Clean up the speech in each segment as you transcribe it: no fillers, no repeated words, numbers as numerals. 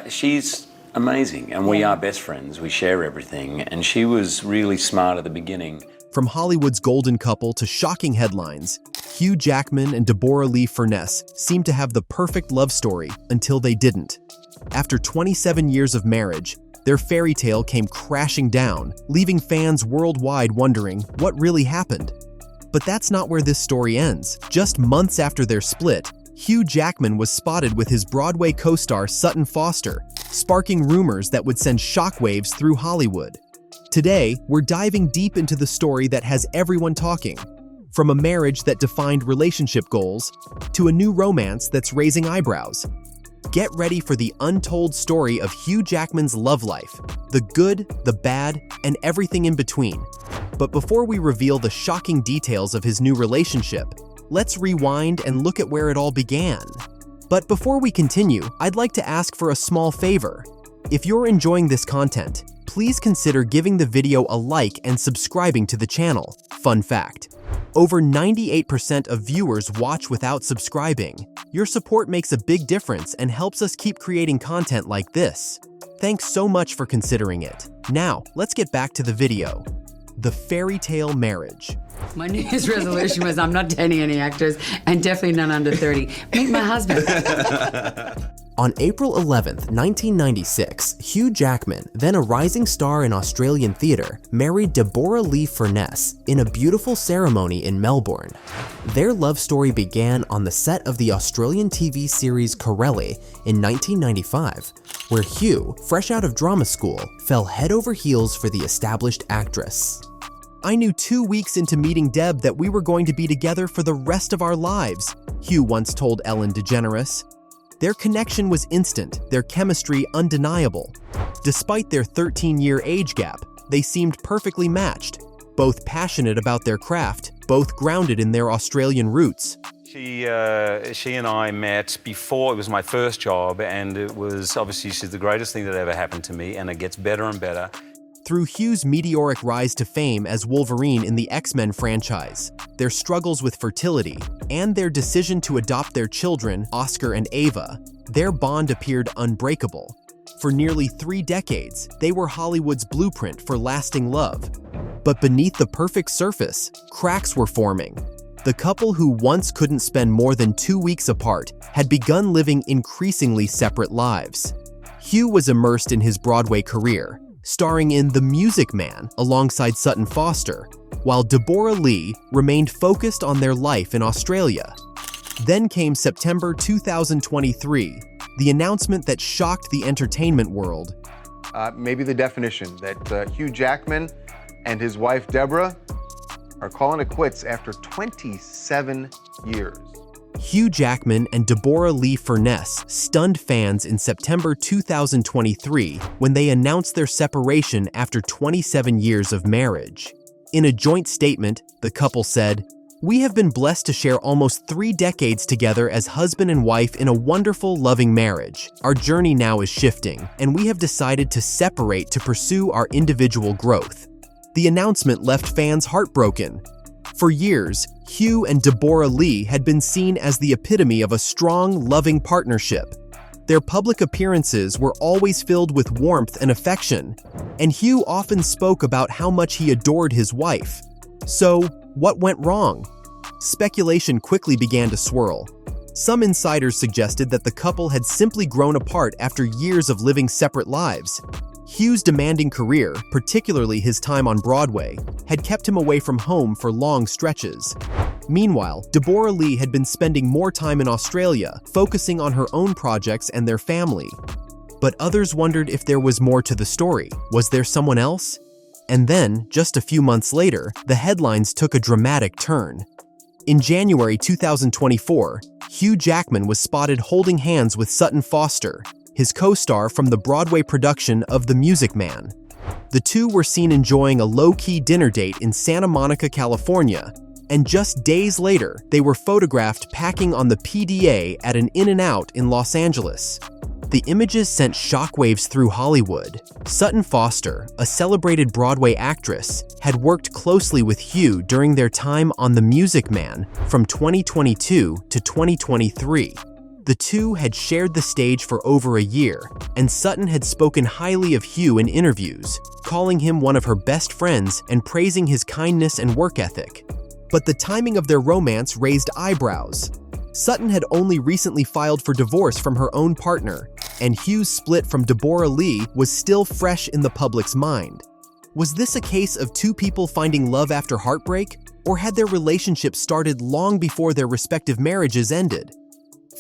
She's amazing, and we are best friends. We share everything, and she was really smart at the beginning. From Hollywood's golden couple to shocking headlines, Hugh Jackman and Deborra-Lee Furness seemed to have the perfect love story until they didn't. After 27 years of marriage, their fairy tale came crashing down, leaving fans worldwide wondering what really happened. But that's not where this story ends. Just months after their split, Hugh Jackman was spotted with his Broadway co-star Sutton Foster, sparking rumors that would send shockwaves through Hollywood. Today, we're diving deep into the story that has everyone talking. From a marriage that defined relationship goals, to a new romance that's raising eyebrows. Get ready for the untold story of Hugh Jackman's love life, the good, the bad, and everything in between. But before we reveal the shocking details of his new relationship, let's rewind and look at where it all began. But before we continue, I'd like to ask for a small favor. If you're enjoying this content, please consider giving the video a like and subscribing to the channel. Fun fact: over 98% of viewers watch without subscribing. Your support makes a big difference and helps us keep creating content like this. Thanks so much for considering it. Now, let's get back to the video. The fairy tale marriage. My New Year's resolution was I'm not dating any actors, and definitely none under 30. Meet my husband. On April 11th, 1996, Hugh Jackman, then a rising star in Australian theatre, married Deborra-Lee Furness in a beautiful ceremony in Melbourne. Their love story began on the set of the Australian TV series Corelli in 1995, where Hugh, fresh out of drama school, fell head over heels for the established actress. "I knew 2 weeks into meeting Deb that we were going to be together for the rest of our lives," Hugh once told Ellen DeGeneres. Their connection was instant, their chemistry undeniable. Despite their 13-year age gap, they seemed perfectly matched, both passionate about their craft, both grounded in their Australian roots. She and I met before, it was my first job, and it was obviously she's the greatest thing that ever happened to me, and it gets better and better. Through Hugh's meteoric rise to fame as Wolverine in the X-Men franchise, their struggles with fertility, and their decision to adopt their children, Oscar and Ava, their bond appeared unbreakable. For nearly 3 decades, they were Hollywood's blueprint for lasting love. But beneath the perfect surface, cracks were forming. The couple who once couldn't spend more than 2 weeks apart had begun living increasingly separate lives. Hugh was immersed in his Broadway career, starring in The Music Man alongside Sutton Foster, while Deborra-Lee remained focused on their life in Australia. Then came September 2023, the announcement that shocked the entertainment world. Maybe the definition that Hugh Jackman and his wife Deborah are calling it quits after 27 years. Hugh Jackman and Deborra-Lee Furness stunned fans in September 2023 when they announced their separation after 27 years of marriage. In a joint statement, the couple said, "We have been blessed to share almost 3 decades together as husband and wife in a wonderful, loving marriage. Our journey now is shifting, and we have decided to separate to pursue our individual growth." The announcement left fans heartbroken. For years, Hugh and Deborra-Lee had been seen as the epitome of a strong, loving partnership. Their public appearances were always filled with warmth and affection, and Hugh often spoke about how much he adored his wife. So, what went wrong? Speculation quickly began to swirl. Some insiders suggested that the couple had simply grown apart after years of living separate lives. Hugh's demanding career, particularly his time on Broadway, had kept him away from home for long stretches. Meanwhile, Deborra-Lee had been spending more time in Australia, focusing on her own projects and their family. But others wondered if there was more to the story. Was there someone else? And then, just a few months later, the headlines took a dramatic turn. In January 2024, Hugh Jackman was spotted holding hands with Sutton Foster, his co-star from the Broadway production of The Music Man. The two were seen enjoying a low-key dinner date in Santa Monica, California, and just days later, they were photographed packing on the PDA at an In-N-Out in Los Angeles. The images sent shockwaves through Hollywood. Sutton Foster, a celebrated Broadway actress, had worked closely with Hugh during their time on The Music Man from 2022 to 2023. The two had shared the stage for over a year, and Sutton had spoken highly of Hugh in interviews, calling him one of her best friends and praising his kindness and work ethic. But the timing of their romance raised eyebrows. Sutton had only recently filed for divorce from her own partner, and Hugh's split from Deborra-Lee was still fresh in the public's mind. Was this a case of two people finding love after heartbreak, or had their relationship started long before their respective marriages ended?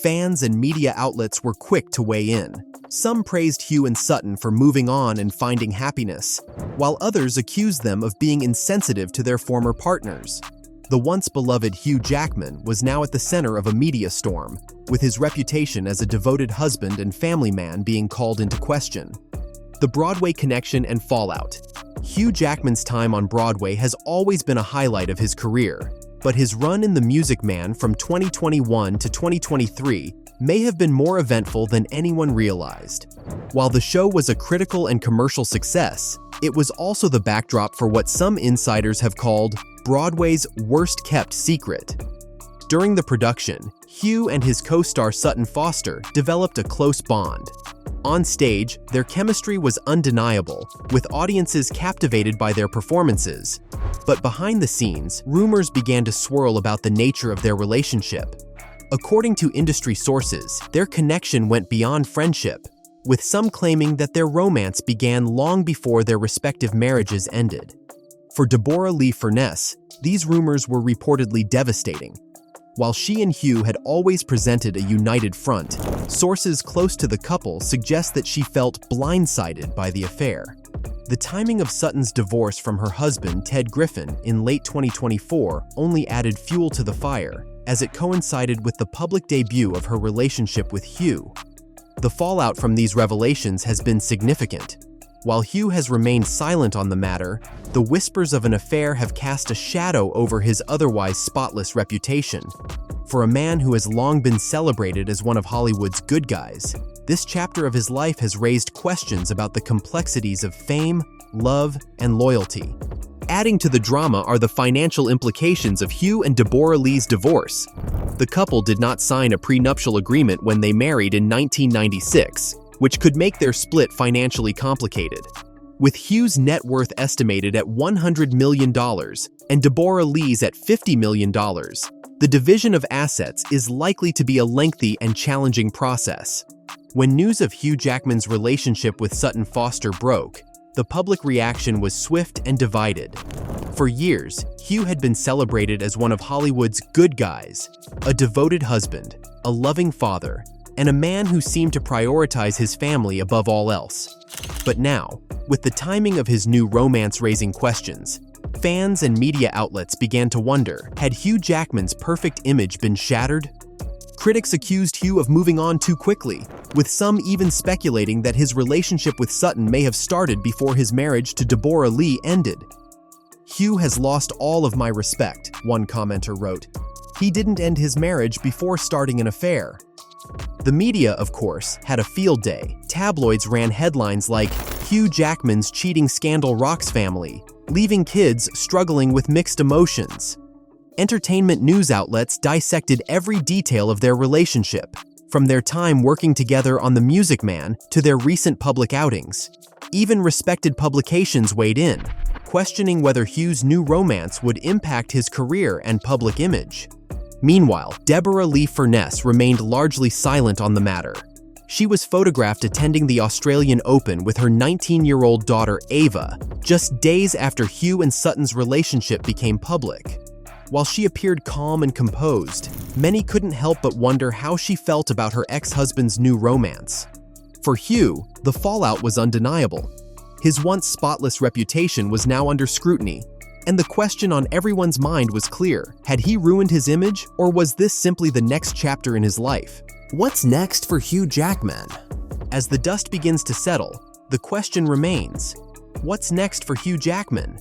Fans and media outlets were quick to weigh in. Some praised Hugh and Sutton for moving on and finding happiness, while others accused them of being insensitive to their former partners. The once beloved Hugh Jackman was now at the center of a media storm, with his reputation as a devoted husband and family man being called into question. The Broadway connection and fallout. Hugh Jackman's time on Broadway has always been a highlight of his career, but his run in The Music Man from 2021 to 2023 may have been more eventful than anyone realized. While the show was a critical and commercial success, it was also the backdrop for what some insiders have called Broadway's worst-kept secret. During the production, Hugh and his co-star Sutton Foster developed a close bond. On stage, their chemistry was undeniable, with audiences captivated by their performances. But behind the scenes, rumors began to swirl about the nature of their relationship. According to industry sources, their connection went beyond friendship, with some claiming that their romance began long before their respective marriages ended. For Deborra-Lee Furness, these rumors were reportedly devastating. While she and Hugh had always presented a united front, sources close to the couple suggest that she felt blindsided by the affair. The timing of Sutton's divorce from her husband, Ted Griffin, in late 2024 only added fuel to the fire, as it coincided with the public debut of her relationship with Hugh. The fallout from these revelations has been significant. While Hugh has remained silent on the matter, the whispers of an affair have cast a shadow over his otherwise spotless reputation. For a man who has long been celebrated as one of Hollywood's good guys, this chapter of his life has raised questions about the complexities of fame, love, and loyalty. Adding to the drama are the financial implications of Hugh and Deborra-Lee's divorce. The couple did not sign a prenuptial agreement when they married in 1996, which could make their split financially complicated. With Hugh's net worth estimated at $100 million and Deborra-Lee's at $50 million, the division of assets is likely to be a lengthy and challenging process. When news of Hugh Jackman's relationship with Sutton Foster broke, the public reaction was swift and divided. For years, Hugh had been celebrated as one of Hollywood's good guys, a devoted husband, a loving father, and a man who seemed to prioritize his family above all else. But now, with the timing of his new romance raising questions, fans and media outlets began to wonder, had Hugh Jackman's perfect image been shattered? Critics accused Hugh of moving on too quickly, with some even speculating that his relationship with Sutton may have started before his marriage to Deborra-Lee ended. "Hugh has lost all of my respect," one commenter wrote. "He didn't end his marriage before starting an affair." The media, of course, had a field day. Tabloids ran headlines like, "Hugh Jackman's cheating scandal rocks family, leaving kids struggling with mixed emotions." Entertainment news outlets dissected every detail of their relationship, from their time working together on The Music Man to their recent public outings. Even respected publications weighed in, questioning whether Hugh's new romance would impact his career and public image. Meanwhile, Deborra-Lee Furness remained largely silent on the matter. She was photographed attending the Australian Open with her 19-year-old daughter Ava, just days after Hugh and Sutton's relationship became public. While she appeared calm and composed, many couldn't help but wonder how she felt about her ex-husband's new romance. For Hugh, the fallout was undeniable. His once spotless reputation was now under scrutiny, and the question on everyone's mind was clear. Had he ruined his image, or was this simply the next chapter in his life? What's next for Hugh Jackman? As the dust begins to settle, the question remains, what's next for Hugh Jackman?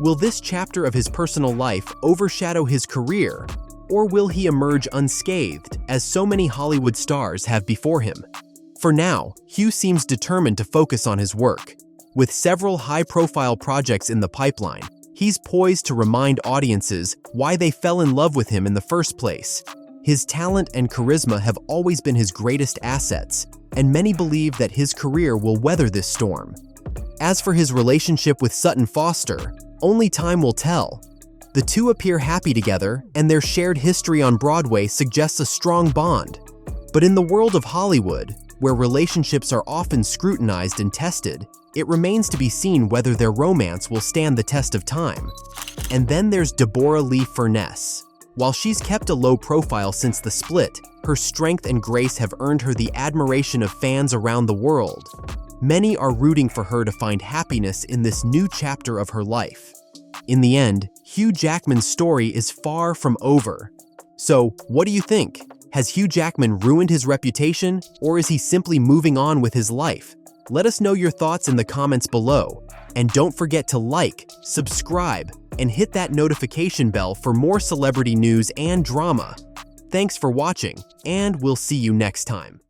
Will this chapter of his personal life overshadow his career, or will he emerge unscathed, as so many Hollywood stars have before him? For now, Hugh seems determined to focus on his work. With several high-profile projects in the pipeline, he's poised to remind audiences why they fell in love with him in the first place. His talent and charisma have always been his greatest assets, and many believe that his career will weather this storm. As for his relationship with Sutton Foster, only time will tell. The two appear happy together, and their shared history on Broadway suggests a strong bond. But in the world of Hollywood, where relationships are often scrutinized and tested, it remains to be seen whether their romance will stand the test of time. And then there's Deborra-Lee Furness. While she's kept a low profile since the split, her strength and grace have earned her the admiration of fans around the world. Many are rooting for her to find happiness in this new chapter of her life. In the end, Hugh Jackman's story is far from over. So, what do you think? Has Hugh Jackman ruined his reputation, or is he simply moving on with his life? Let us know your thoughts in the comments below. And don't forget to like, subscribe, and hit that notification bell for more celebrity news and drama. Thanks for watching, and we'll see you next time.